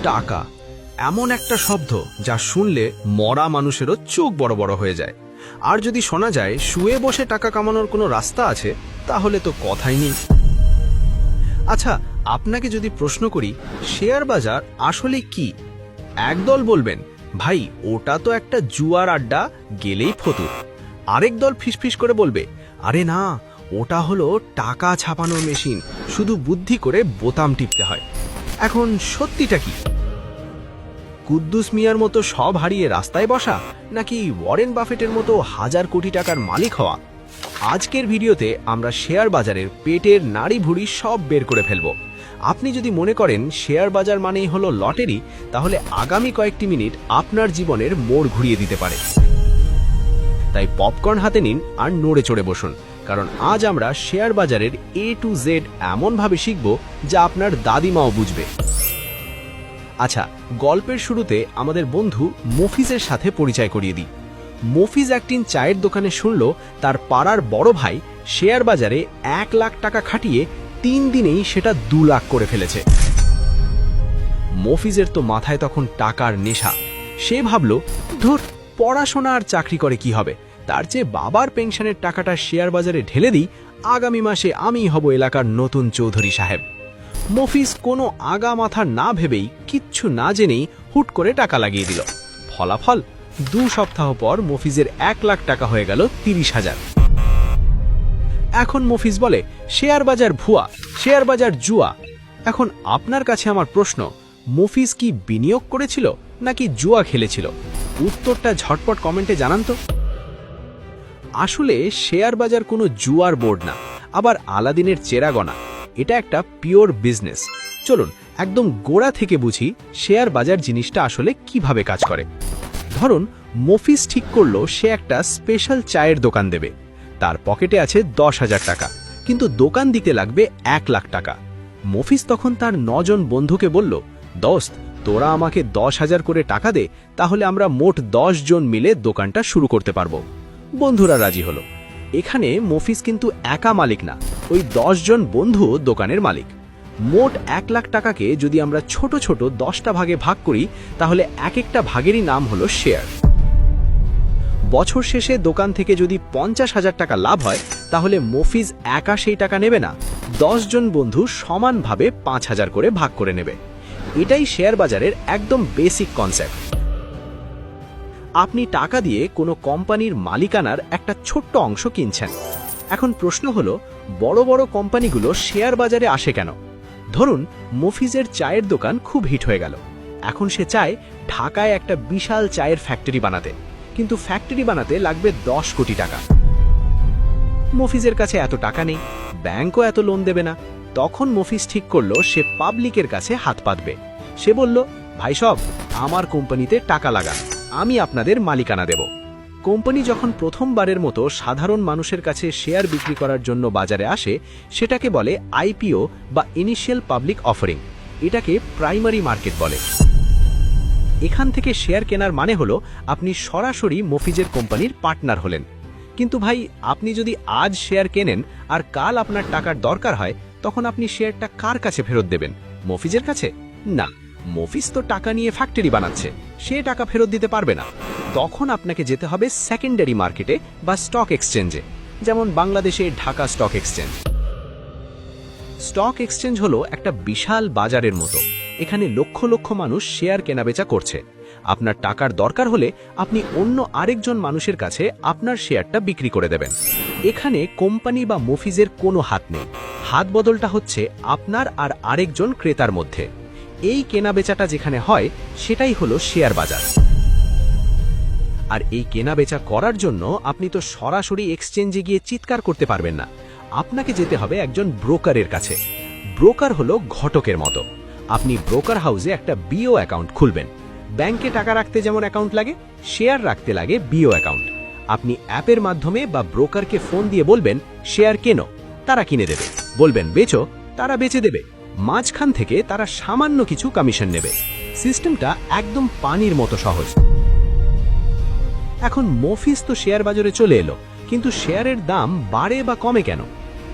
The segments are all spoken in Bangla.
টাকা এমন একটা শব্দ যা শুনলে মরা মানুষেরও চোখ বড় বড় হয়ে যায়। আর যদি শোনা যায় শুয়ে বসে টাকা কামানোর কোনো রাস্তা আছে, তাহলে তো কথাই নেই। আচ্ছা, আপনাকে যদি প্রশ্ন করি শেয়ার বাজার আসলে কি, একদল বলবেন ভাই ওটা তো একটা জুয়ার আড্ডা, গেলেই ফতুর। আরেক দল ফিসফিস করে বলবে আরে না, ওটা হলো টাকা ছাপানোর মেশিন, শুধু বুদ্ধি করে বোতাম টিপতে হয়। এখন সত্যিটা কি? কুদ্দুস মিয়ার মতো সব হারিয়ে রাস্তায় বসা, নাকি ওয়ারেন বাফেটের মতো হাজার কোটি টাকার মালিক হওয়া? আজকের ভিডিওতে আমরা শেয়ার বাজারের পেটের নাড়ি ভুড়ি সব বের করে ফেলব। আপনি যদি মনে করেন শেয়ার বাজার মানেই হলো লটারি, তাহলে আগামী কয়েকটি মিনিট আপনার জীবনের মোড় ঘুরিয়ে দিতে পারে। তাই পপকর্ন হাতে নিন আর নড়ে চড়ে বসুন, কারণ আজ আমরা শেয়ার বাজারের A to Z এমনভাবে শিখব যা আপনার দাদিমাও বুঝবে। আচ্ছা, গল্পের শুরুতে আমাদের বন্ধু মফিজের সাথে পরিচয় করিয়ে দিই। মফিজ একদিন চায়ের দোকানে শুনল তার পাড়ার বড় ভাই শেয়ার বাজারে 1 লাখ টাকা খাটিয়ে 3 দিনেই সেটা 2 লাখ করে ফেলেছে। মফিজের তো মাথায় তখন টাকার নেশা। সে ভাবল, ধুর, পড়াশোনা আর চাকরি করে কি হবে, তার চেয়ে বাবার পেনশনের টাকাটা শেয়ার বাজারে ঢেলে দিই, আগামী মাসে আমিই হব এলাকার নতুন চৌধুরী সাহেব। মফিজ কোনো আগা মাথা না ভেবেই, কিচ্ছু না জেনেই হুট করে টাকা লাগিয়ে দিল। ফলাফল, 2 সপ্তাহ পর মফিজের 1 লাখ টাকা হয়ে গেল 30,000। এখন মফিজ বলে শেয়ার বাজার ভুয়া, শেয়ার বাজার জুয়া। এখন আপনার কাছে আমার প্রশ্ন, মফিজ কি বিনিয়োগ করেছিল নাকি জুয়া খেলেছিল? উত্তরটা ঝটপট কমেন্টে জানান তো। আসলে শেয়ার বাজার কোনো জুয়ার বোর্ড না, আবার আলাদিনের চেরাগনা। এটা একটা পিওর বিজনেস। চলুন একদম গোড়া থেকে বুঝি শেয়ার বাজার জিনিসটা আসলে কিভাবে কাজ করে। ধরুন মফিজ ঠিক করলো সে একটা স্পেশাল চায়ের দোকান দেবে। তার পকেটে আছে 10,000 টাকা, কিন্তু দোকান দিতে লাগবে 1 লাখ টাকা। মফিজ তখন তার 9 জন বন্ধুকে বলল, দোস্ত, তোরা আমাকে 10,000 করে টাকা দে, তাহলে আমরা মোট 10 জন মিলে দোকানটা শুরু করতে পারবো। বন্ধুরা রাজি হলো। এখানে মফিজ কিন্তু একা মালিক না, ওই 10 জন বন্ধু দোকানের মালিক। মোট 1 লাখ টাকাকে যদি আমরা ছোট ছোট 10টা ভাগে ভাগ করি, তাহলে এক একটা ভাগেরই নাম হলো শেয়ার। বছর শেষে দোকান থেকে যদি 50,000 টাকা লাভ হয়, তাহলে মফিজ একা সেই টাকা নেবে না, 10 জন বন্ধু সমানভাবে 5,000 করে ভাগ করে নেবে। এটাই শেয়ার বাজারের একদম বেসিক কনসেপ্ট। আপনি টাকা দিয়ে কোনো কোম্পানির মালিকানার একটা ছোট্ট অংশ কিনছেন। এখন প্রশ্ন হলো, বড় বড় কোম্পানিগুলো শেয়ার বাজারে আসে কেন? ধরুন মফিজের চায়ের দোকান খুব হিট হয়ে গেল। এখন সে চায় ঢাকায় একটা বিশাল চায়ের ফ্যাক্টরি বানাতে, কিন্তু ফ্যাক্টরি বানাতে লাগবে 10 কোটি টাকা। মফিজের কাছে এত টাকা নেই, ব্যাংকও এত লোন দেবে না। তখন মফিজ ঠিক করলো সে পাবলিকের কাছে হাত পাতবে। সে বলল, ভাই সব, আমার কোম্পানিতে টাকা লাগান, আমি আপনাদের মালিকানা দেব। কোম্পানি যখন প্রথমবারের মতো সাধারণ মানুষের কাছে শেয়ার বিক্রি করার জন্য বাজারে আসে, সেটাকে বলে IPO বা ইনিশিয়াল পাবলিক অফারিং। এটাকে প্রাইমারি মার্কেট বলে। এখান থেকে শেয়ার কেনার মানে হলো আপনি সরাসরি মফিজের কোম্পানির পার্টনার হলেন। কিন্তু ভাই, আপনি যদি আজ শেয়ার কেনেন আর কাল আপনার টাকার দরকার হয়, তখন আপনি শেয়ারটা কার কাছে ফেরত দেবেন? মফিজের কাছে? না, মফিজ তো টাকা নিয়ে ফ্যাক্টরি বানাচ্ছে, সে টাকা ফেরত দিতে পারবে না। তখন আপনাকে যেতে হবে সেকেন্ডারি মার্কেটে বা স্টক এক্সচেঞ্জে, যেমন বাংলাদেশে Dhaka stock exchange. Stock exchange হলো একটা বিশাল বাজারের মতো। এখানে লক্ষ লক্ষ মানুষ শেয়ার কেনাবেচা করছে। আপনার টাকার দরকার হলে আপনি অন্য আরেকজন মানুষের কাছে আপনার শেয়ারটা বিক্রি করে দেবেন। এখানে কোম্পানি বা মফিজের কোনো হাত নেই। হাত বদলটা হচ্ছে আপনার আর আরেকজন ক্রেতার মধ্যে। এই কেনাবেচাটা যেখানে হয়, সেটাই হলো শেয়ার বাজার। আর এই কেনাবেচা করার জন্য আপনি তো সরাসরি এক্সচেঞ্জে গিয়ে চিৎকার করতে পারবেন না। আপনাকে যেতে হবে একজন ব্রোকারের কাছে। ব্রোকার হলো ঘটকের মতো। আপনি ব্রোকার হাউসে একটা BO অ্যাকাউন্ট খুলবেন। ব্যাংকে টাকা রাখতে যেমন অ্যাকাউন্ট লাগে, শেয়ার রাখতে লাগে BO অ্যাকাউন্ট। আপনি অ্যাপের মাধ্যমে বা ব্রোকারকে ফোন দিয়ে বলবেন শেয়ার কেনো, তারা কিনে দেবে। বলবেন বেচো, তারা বেচে দেবে। মাঝখান থেকে তারা সামান্য কিছু কমিশন নেবে। সিস্টেমটা একদম পানির মতো সহজ। এখন মফিজ তো শেয়ার বাজারে চলে এলো, কিন্তু শেয়ারের দাম বাড়ে বা কমে কেন,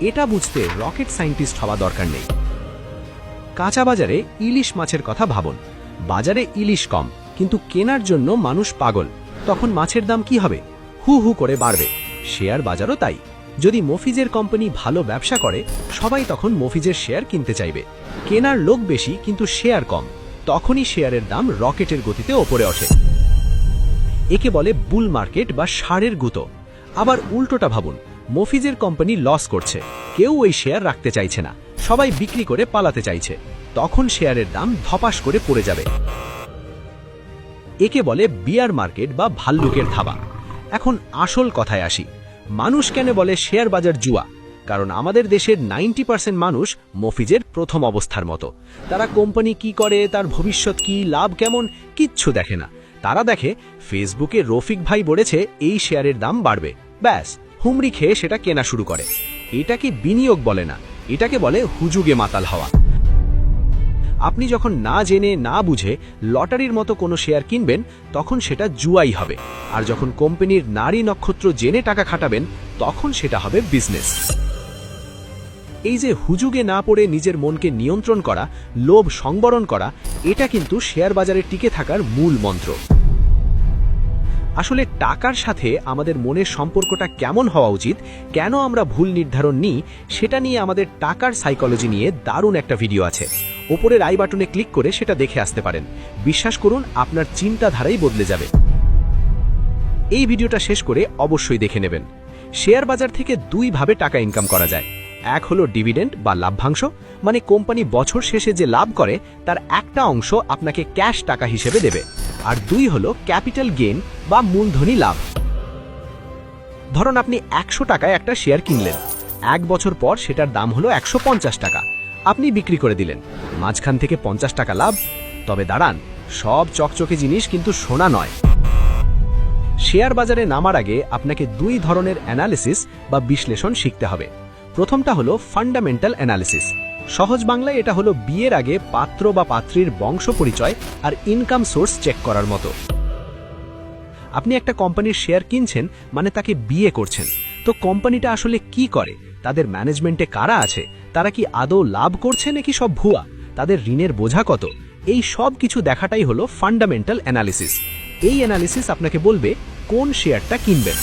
এটা বুঝতে রকেট সায়েন্টিস্ট হওয়া দরকার নেই। কাঁচা বাজারে ইলিশ মাছের কথা ভাবুন। বাজারে ইলিশ কম, কিন্তু কেনার জন্য মানুষ পাগল। তখন মাছের দাম কি হবে? হু হু করে বাড়বে। শেয়ার বাজারও তাই। যদি মফিজের কোম্পানি ভালো ব্যবসা করে, সবাই তখন মফিজের শেয়ার কিনতে চাইবে। কেনার লোক বেশি কিন্তু শেয়ার কম, তখনই শেয়ারের দাম রকেটের গতিতে ওপরে ওঠে। একে বলে বুল মার্কেট বা ষাঁড়ের গুঁতো। আবার উল্টোটা ভাবুন, মফিজের কোম্পানি লস করছে, কেউ ওই শেয়ার রাখতে চাইছে না, সবাই বিক্রি করে পালাতে চাইছে, তখন শেয়ারের দাম ধপাস করে পড়ে যাবে। একে বলে বিয়ার মার্কেট বা ভাল্লুকের থাবা। এখন আসল কথায় আসি, মানুষ কেন বলে শেয়ার বাজার জুয়া? কারণ আমাদের দেশের 90% মানুষ মফিজের প্রথম অবস্থার মতো। তারা কোম্পানি কি করে, তার ভবিষ্যৎ কি, লাভ কেমন, কিচ্ছু দেখে না। তারা দেখে ফেসবুকে রফিক ভাই বলেছে এই শেয়ারের দাম বাড়বে, ব্যাস হুমড়ি খেয়ে সেটা কেনা শুরু করে। এটাকে বিনিয়োগ বলে না, এটাকে বলে হুজুগে মাতাল হওয়া। আপনি যখন না জেনে না বুঝে লটারির মতো কোনো শেয়ার কিনবেন, তখন সেটা জুয়াই হবে। আর যখন কোম্পানির নারী নক্ষত্র জেনে টাকা খাটাবেন, তখন সেটা হবে বিজনেস। এই যে হুজুগে না পড়ে নিজের মনকে নিয়ন্ত্রণ করা, লোভ সংবরণ করা, এটা কিন্তু শেয়ার বাজারে টিকে থাকার মূল মন্ত্র। আসলে টাকার সাথে আমাদের মনের সম্পর্কটা কেমন হওয়া উচিত, কেন আমরা ভুল নির্ধারণ নিই, সেটা নিয়ে আমাদের টাকার সাইকোলজি নিয়ে দারুণ একটা ভিডিও আছে। ওপরের আই বাটনে ক্লিক করে সেটা দেখে আসতে পারেন। বিশ্বাস করুন, আপনার চিন্তাধারাই বদলে যাবে। এই ভিডিওটা শেষ করে অবশ্যই দেখে নেবেন। শেয়ার বাজার থেকে দুই ভাবে টাকা ইনকাম করা যায়। এক হলো ডিভিডেন্ড বা লাভ্যাংশ, মানে কোম্পানি বছর শেষে যে লাভ করে তার একটা অংশ আপনাকে ক্যাশ টাকা হিসেবে দেবে। আর দুই হলো ক্যাপিটাল গেইন বা মূলধনী লাভ। ধরুন আপনি 100 টাকায় একটা শেয়ার কিনলেন, এক বছর পর সেটার দাম হলো 150 টাকা, আপনি বিক্রি করে দিলেন, মাঝখান থেকে 50 টাকা লাভ। তবে দাঁড়ান, সব চকচকে জিনিস কিন্তু সোনা নয়। শেয়ার বাজারে নামার আগে আপনাকে দুই ধরনের অ্যানালিসিস বা বিশ্লেষণ শিখতে হবে। প্রথমটা হলো ফান্ডামেন্টাল অ্যানালিসিস। সহজ বাংলায় এটা হলো বিয়ের আগে পাত্র বা পাত্রীর বংশ পরিচয় আর ইনকাম সোর্স চেক করার মতো। আপনি একটা কোম্পানির শেয়ার কিনছেন, মানে তাকে বিয়ে করছেন। তো কোম্পানিটা আসলে কি করে, তাদের ম্যানেজমেন্টে কারা আছে, তারা কি আদৌ লাভ করছে নাকি সব ভুয়া, তাদের ঋণের বোঝা কত, এই সব কিছু দেখাটাই হলো ফান্ডামেন্টাল অ্যানালিসিস। এই অ্যানালিসিস আপনাকে বলবে কোন শেয়ারটা কিনবেন।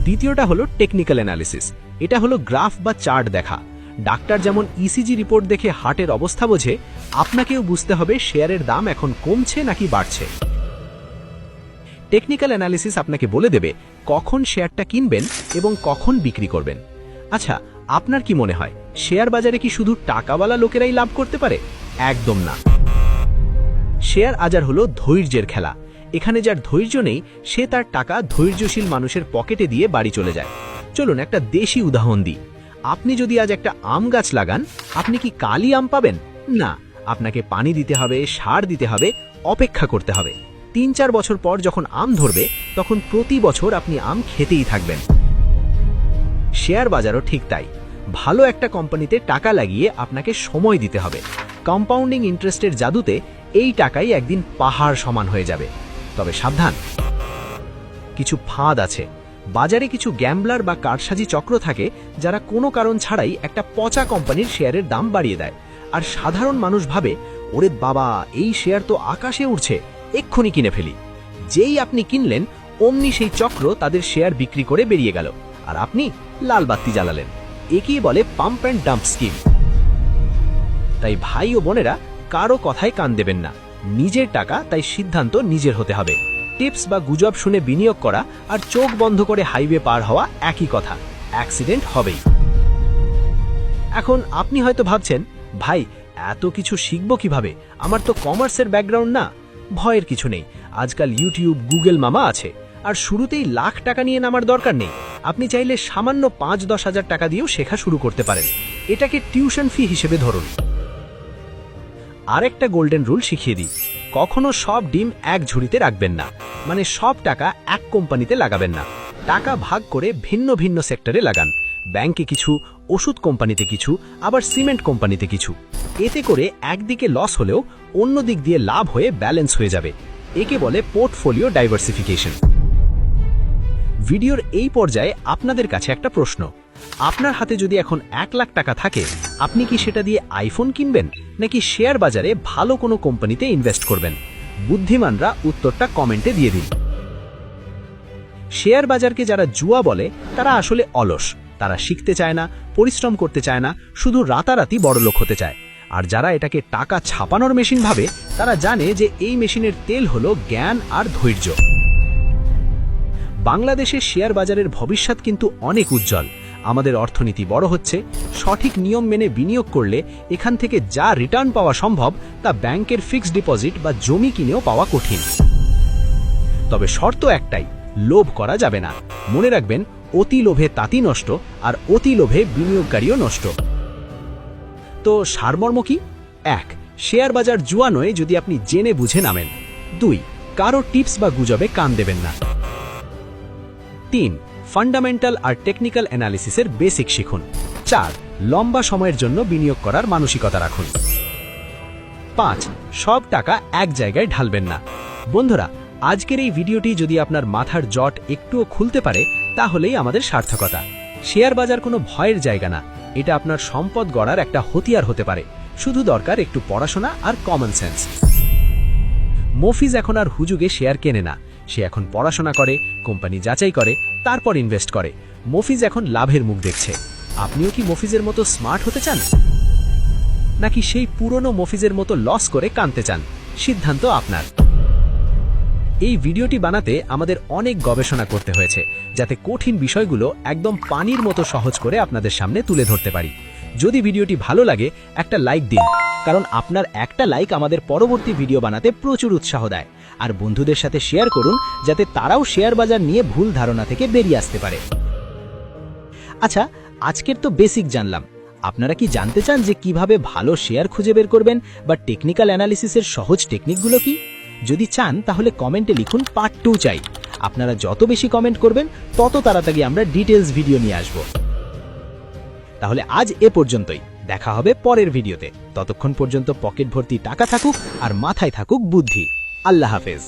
দ্বিতীয়টা হলো টেকনিক্যাল অ্যানালিসিস। এটা হলো গ্রাফ বা চার্ট দেখা। ডাক্তার যেমন ইসিজি রিপোর্ট দেখে হার্টের অবস্থা বোঝে, আপনাকেও বুঝতে হবে শেয়ারের দাম এখন কমছে নাকি বাড়ছে। টেকনিক্যাল অ্যানালিসিস আপনাকে বলে দেবে কখন শেয়ারটা কিনবেন এবং কখন বিক্রি করবেন। আচ্ছা, আপনার কি মনে হয় শেয়ার বাজারে কি শুধু টাকাওয়ালা লোকেরাই লাভ করতে পারে? একদম না। শেয়ার বাজার হলো ধৈর্যের খেলা। এখানে যার ধৈর্য নেই, সে তার টাকা ধৈর্যশীল মানুষের পকেটে দিয়ে বাড়ি চলে যায়। চলুন একটা দেশি উদাহরণ দিই। আপনি যদি আজ একটা আম গাছ লাগান, আপনি কি কালই আম পাবেন? না, আপনাকে পানি দিতে হবে, সার দিতে হবে, অপেক্ষা করতে হবে। 3-4 বছর পর যখন আম ধরবে, তখন প্রতি বছর আপনি আম খেতেই থাকবেন। শেয়ার বাজারও ঠিক তাই। ভালো একটা কোম্পানিতে টাকা লাগিয়ে আপনাকে সময় দিতে হবে। কম্পাউন্ডিং ইন্টারেস্টের জাদুতে এই টাকাই একদিন পাহাড় সমান হয়ে যাবে। তবে সাবধান, কিছু ফাঁদ আছে। বাজারে কিছু গ্যাম্বলার বা কারসাজি চক্র থাকে, যারা কোনো কারণ ছাড়াই একটা পচা কোম্পানির শেয়ারের দাম বাড়িয়ে দেয়। আর সাধারণ মানুষ ভাবে, ওরে বাবা, এই শেয়ার তো আকাশে উড়ছে, এক্ষুনি কিনে ফেলি। যেই আপনি কিনলেন, অমনি সেই চক্র তাদের শেয়ার বিক্রি করে বেরিয়ে গেল, আর আপনি লাল বাতি জ্বালালেন। একেই বলে পাম্প অ্যান্ড ডাম্প স্কিম। তাই ভাই ও বোনেরা, কারো কথায় কান দেবেন না। নিজের টাকা, তাই সিদ্ধান্ত নিজের হতে হবে। টিপস বা গুজব শুনে বিনিয়োগ করা আর চোখ বন্ধ করে হাইওয়ে পার হওয়া একই কথা, অ্যাক্সিডেন্ট হবেই। এখন আপনি হয়তো ভাবছেন, ভাই এত কিছু শিখব কিভাবে, আমার তো কমার্সের ব্যাকগ্রাউন্ড না। ভয়ের কিছু নেই, আজকাল ইউটিউব, গুগল মামা আছে। আর শুরুতেই লাখ টাকা নিয়ে নামার দরকার নেই। আপনি চাইলে সামান্য 5-10 হাজার টাকা দিয়েও শেখা শুরু করতে পারেন। এটাকে টিউশন ফি হিসেবে ধরুন। আরেকটা গোল্ডেন রুল শিখিয়ে দিই, কখনো সব ডিম এক ঝুড়িতে রাখবেন না। মানে সব টাকা এক কোম্পানিতে লাগাবেন না। টাকা ভাগ করে ভিন্ন ভিন্ন সেক্টরে লাগান। ব্যাংকে কিছু, ওষুধ কোম্পানিতে কিছু, আবার সিমেন্ট কোম্পানিতে কিছু। এতে করে একদিকে লস হলেও অন্য দিক দিয়ে লাভ হয়ে ব্যালেন্স হয়ে যাবে। একে বলে পোর্টফোলিও ডাইভার্সিফিকেশন। ভিডিওর এই পর্যায়ে আপনাদের কাছে একটা প্রশ্ন, আপনার হাতে যদি এখন 1 লাখ টাকা থাকে, আপনি কি সেটা দিয়ে আইফোন কিনবেন নাকি শেয়ার বাজারে ভালো কোনো কোম্পানিতে ইনভেস্ট করবেন? বুদ্ধিমানরা উত্তরটা কমেন্টে দিয়ে দিন। শেয়ার বাজারকে যারা জুয়া বলে তারা আসলে অলস। তারা শিখতে চায় না, পরিশ্রম করতে চায় না, শুধু রাতারাতি বড়লোক হতে চায়। আর যারা এটাকে টাকা ছাপানোর মেশিন ভাবে, তারা জানে যে এই মেশিনের তেল হলো জ্ঞান আর ধৈর্য। বাংলাদেশের শেয়ার বাজারের ভবিষ্যৎ কিন্তু অনেক উজ্জ্বল। আমাদের অর্থনীতি বড় হচ্ছে, সঠিক নিয়ম মেনে বিনিয়োগ করলে এখান থেকে যা রিটার্ন পাওয়া সম্ভব তা ব্যাংকের ফিক্সড ডিপোজিট বা জমি কিনেও পাওয়া কঠিন। তবে শর্ত একটাই, লোভ করা যাবে না। মনে রাখবেন, অতি লোভে তাঁতি নষ্ট, আর অতি লোভে বিনিয়োগকারীও নষ্ট। তো সারমর্ম কি? 1. শেয়ার বাজার জুয়া নয় যদি আপনি জেনে বুঝে নামেন। 2. কারো টিপস বা গুজবে কান দেবেন না। 3. ফান্ডামেন্টাল আর টেকনিক্যাল অ্যানালিসিসের বেসিক শিখুন। 4. লম্বা সময়ের জন্য বিনিয়োগ করার মানসিকতা রাখুন। 5. সব টাকা এক জায়গায় ঢালবেন না। বন্ধুরা, আজকের এই ভিডিওটি যদি আপনার মাথার জট একটুও খুলতে পারে, তাহলেই আমাদের সার্থকতা। শেয়ার বাজার কোনো ভয়ের জায়গা না, এটা আপনার সম্পদ গড়ার একটা হাতিয়ার হতে পারে। শুধু দরকার একটু পড়াশোনা আর কমন সেন্স। মফিজ এখন আর হুজুগে শেয়ার কেনে না, সে এখন পড়াশোনা করে, কোম্পানি যাচাই করে, তারপর ইনভেস্ট করে। মফিজ এখন লাভের মুখ দেখছে। আপনিও কি মফিজের মতো স্মার্ট হতে চান, নাকি সেই পুরনো মফিজের মতো লস করে কানতে চান? সিদ্ধান্ত আপনার। এই ভিডিওটি বানাতে আমাদের অনেক গবেষণা করতে হয়েছে, যাতে কঠিন বিষয়গুলো একদম পানির মতো সহজ করে আপনাদের সামনে তুলে ধরতে পারি। যদি ভিডিওটি ভালো লাগে, একটা লাইক দিন, কারণ আপনার একটা লাইক আমাদের পরবর্তী ভিডিও বানাতে প্রচুর উৎসাহ দেয়। আর বন্ধুদের সাথে শেয়ার করুন, যাতে তারাও শেয়ার বাজার নিয়ে ভুল ধারণা থেকে বেরিয়ে আসতে পারে। আচ্ছা, আজকের তো বেসিক জানলাম। আপনারা কি জানতে চান যে কিভাবে ভালো শেয়ার খুঁজে বের করবেন বা টেকনিক্যাল অ্যানালিসিসের সহজ টেকনিকগুলো কি? যদি চান তাহলে কমেন্টে লিখুন পার্ট 2 চাই। আপনারা যত বেশি কমেন্ট করবেন, তত তাড়াতাড়ি আমরা ডিটেইলস ভিডিও নিয়ে আসব। তাহলে আজ এ পর্যন্তই, দেখা হবে পরের ভিডিওতে। ততক্ষণ পর্যন্ত পকেট ভর্তি টাকা থাকুক আর মাথায় থাকুক বুদ্ধি। আল্লাহ হাফেজ।